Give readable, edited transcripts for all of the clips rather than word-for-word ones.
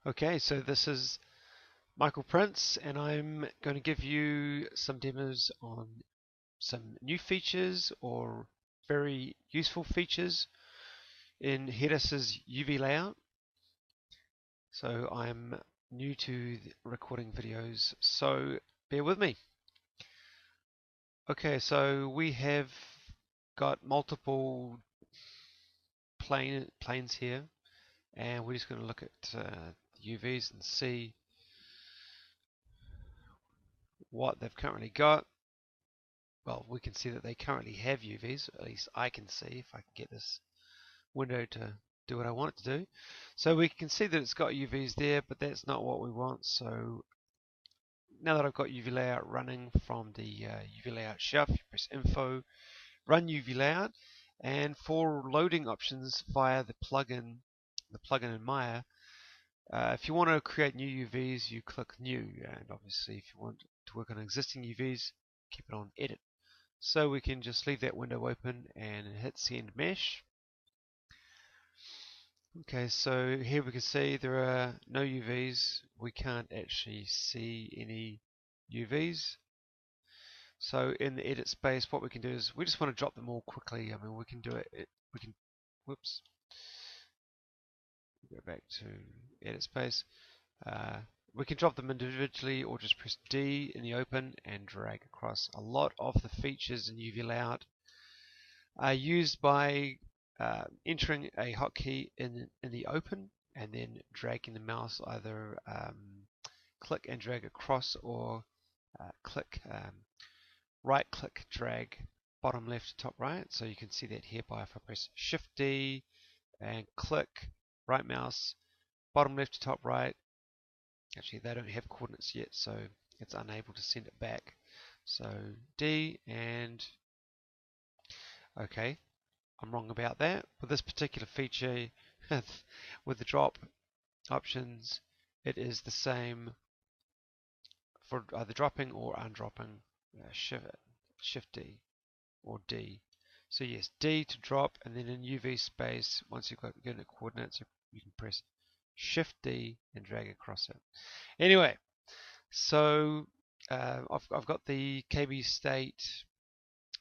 Okay, so this is Michael Prince, and I'm going to give you some demos on some new features or very useful features in Hedis's UV layout. So I'm new to recording videos, so bear with me. Okay, so we have got multiple planes here, and we're just going to look at UVs and see what they've currently got. Well, we can see that they currently have UVs, at least I can see if I can get this window to do what I want it to do. So we can see that it's got UVs there, but that's not what we want. So now that I've got UV layout running from the UV layout shelf, you press info, run UV layout, and for loading options via the plugin in Maya, if you want to create new UVs, you click new, and obviously if you want to work on existing UVs, keep it on edit. So we can just leave that window open and hit send mesh. Okay, so here we can see there are no UVs. We can't actually see any UVs. So in the edit space, what we can do is we just want to drop them all quickly. I mean, we can do it. We can, whoops, go back to edit space. Uh, we can drop them individually or just press D in the open and drag across. A lot of the features in UV layout are used by entering a hotkey in the open and then dragging the mouse, either click and drag across or right click drag bottom left top right. So you can see that here by if I press Shift D and click right mouse bottom left to top right. Actually, they don't have coordinates yet, so it's unable to send it back. So D and okay, I'm wrong about that. With this particular feature, with the drop options, it is the same for either dropping or undropping. Shift D or D. So yes, D to drop, and then in UV space, once you've got unit coordinates, you can press Shift D and drag across it. Anyway, so I've got the KB State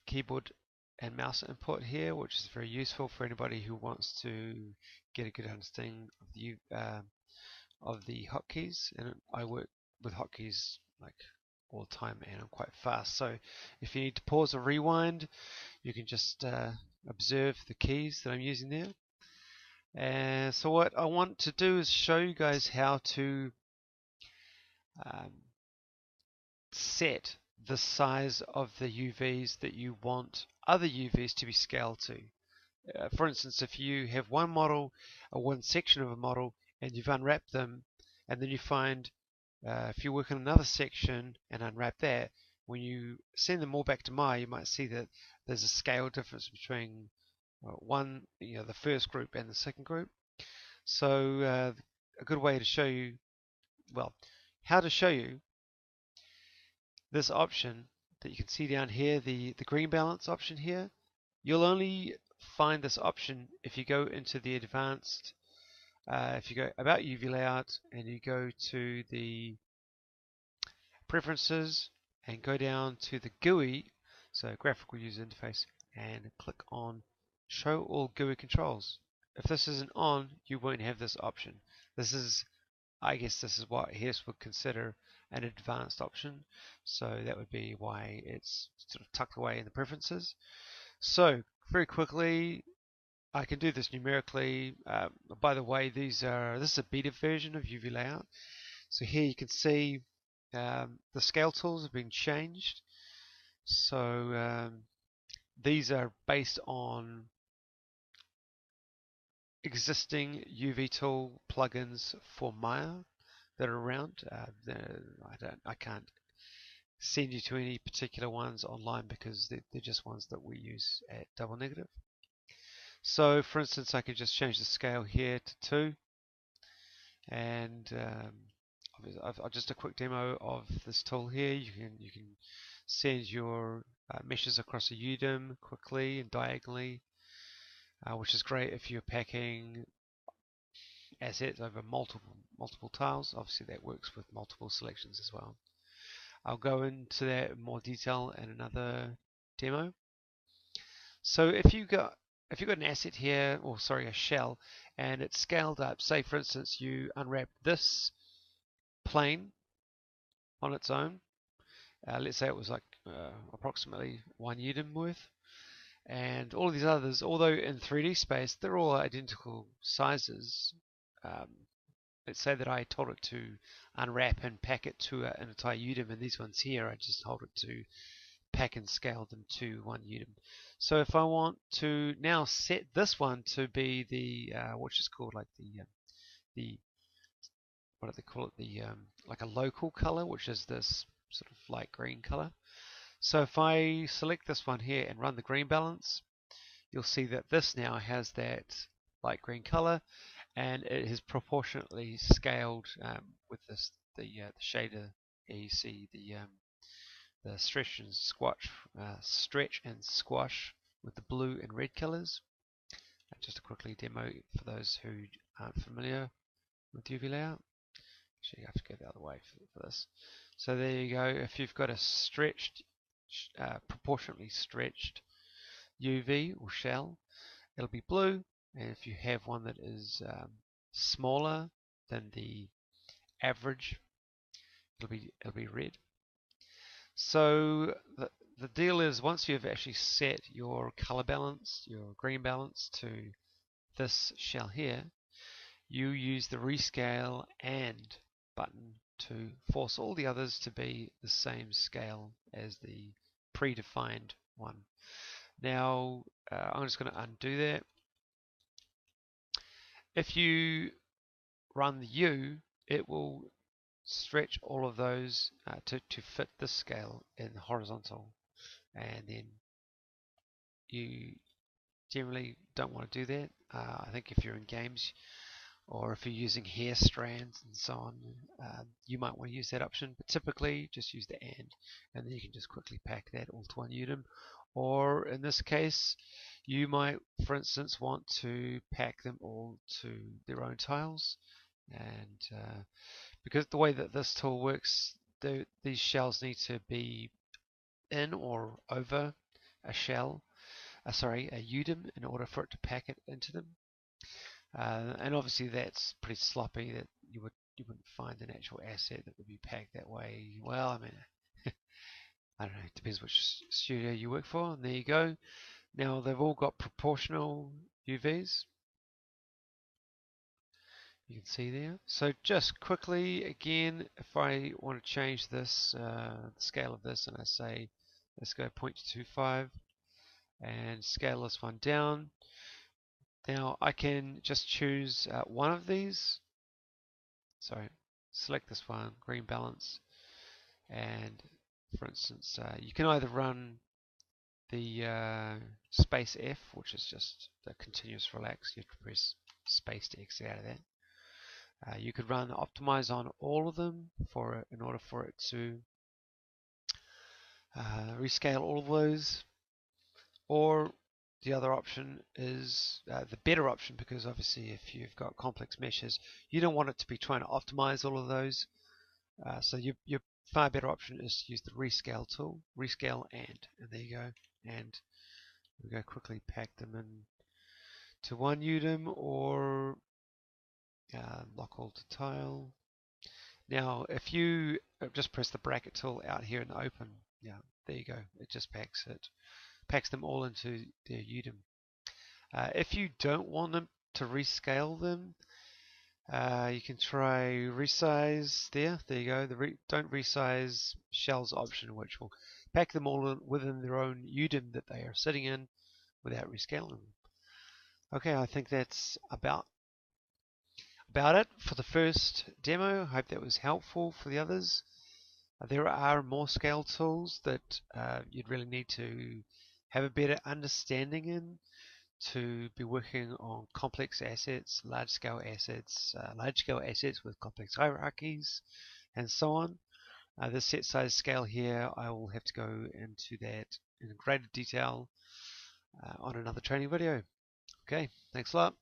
keyboard and mouse input here, which is very useful for anybody who wants to get a good understanding of the hotkeys. And I work with hotkeys like all the time, and I'm quite fast. So if you need to pause or rewind, you can just observe the keys that I'm using there. And so what I want to do is show you guys how to set the size of the UVs that you want other UVs to be scaled to. For instance, if you have one model or one section of a model and you've unwrapped them, and then you find if you work on another section and unwrap that, when you send them all back to Maya, you might see that there's a scale difference between the first group and the second group. So a good way to show you, well, how to show you this option that you can see down here, the greenBalance option here, you'll only find this option if you go into the advanced, if you go about UV layout and you go to the preferences and go down to the GUI, so graphical user interface, and click on show all GUI controls. If this isn't on, you won't have this option. I guess this is what Hedis would consider an advanced option, so that would be why it's sort of tucked away in the preferences. So very quickly, I can do this numerically. By the way, this is a beta version of UV layout. So here you can see the scale tools have been changed. So these are based on existing UV tool plugins for Maya that are around. I can't send you to any particular ones online because they're just ones that we use at Double Negative. So for instance, I can just change the scale here to 2, and I've just a quick demo of this tool here. You can send your meshes across a UDIM quickly and diagonally, which is great if you're packing assets over multiple tiles. Obviously that works with multiple selections as well. I'll go into that in more detail in another demo. So if you've got an asset here, or sorry, a shell, and it's scaled up, say for instance you unwrap this plane on its own, let's say it was like approximately 1 Newton worth, and all of these others, although in 3D space they're all identical sizes. Let's say that I told it to unwrap and pack it to an entire UDIM, and these ones here I just told it to pack and scale them to 1 UDIM. So if I want to now set this one to be the which is called like the what do they call it, the like a local color, which is this sort of light green color. So if I select this one here and run the greenBalance, you'll see that this now has that light green color, and it is proportionately scaled with this the shader. Here you see the stretch and squash with the blue and red colors. Just to quickly demo for those who aren't familiar with UVlayout. Actually, you have to go the other way for this. So there you go. If you've got a stretched, proportionately stretched UV or shell, it'll be blue. And if you have one that is smaller than the average, it'll be red. So the deal is, once you've actually set your color balance, your greenBalance to this shell here, you use the rescale and button to force all the others to be the same scale as the predefined one. Now I'm just going to undo that. If you run the U, it will stretch all of those to fit this scale in horizontal, and then you generally don't want to do that. I think if you're in games or if you're using hair strands and so on, you might want to use that option, but typically just use the and then you can just quickly pack that all to 1 UDIM. Or in this case, you might, for instance, want to pack them all to their own tiles, and because the way that this tool works, these shells need to be in or over a shell, a UDIM, in order for it to pack it into them. And obviously that's pretty sloppy, that you wouldn't find an actual asset that would be packed that way. Well, I mean, I don't know, it depends which studio you work for. And there you go. Now they've all got proportional UVs. You can see there. So just quickly again, if I want to change this, the scale of this, and I say let's go 0.25 and scale this one down. Now I can just choose one of these. Sorry, select this one, greenBalance, and for instance, you can either run the space F, which is just the continuous relax. You have to press space to exit out of that. You could run optimize on all of them in order for it to rescale all of those, or the other option is the better option, because obviously if you've got complex meshes, you don't want it to be trying to optimize all of those. So your far better option is to use the rescale tool, rescale and there you go. And we go quickly pack them in to 1 UDIM, or lock all to tile. Now if you just press the bracket tool out here in the open, yeah, there you go, it just packs them all into their UDIM. If you don't want them to rescale them, you can try resize there. There you go. The don't resize shells option, which will pack them all within their own UDIM that they are sitting in without rescaling them. Okay, I think that's about it for the first demo. I hope that was helpful for the others. There are more scale tools that you'd really need to have a better understanding in to be working on complex assets, large-scale assets with complex hierarchies, and so on. The set size scale here, I will have to go into that in greater detail on another training video. Okay, thanks a lot.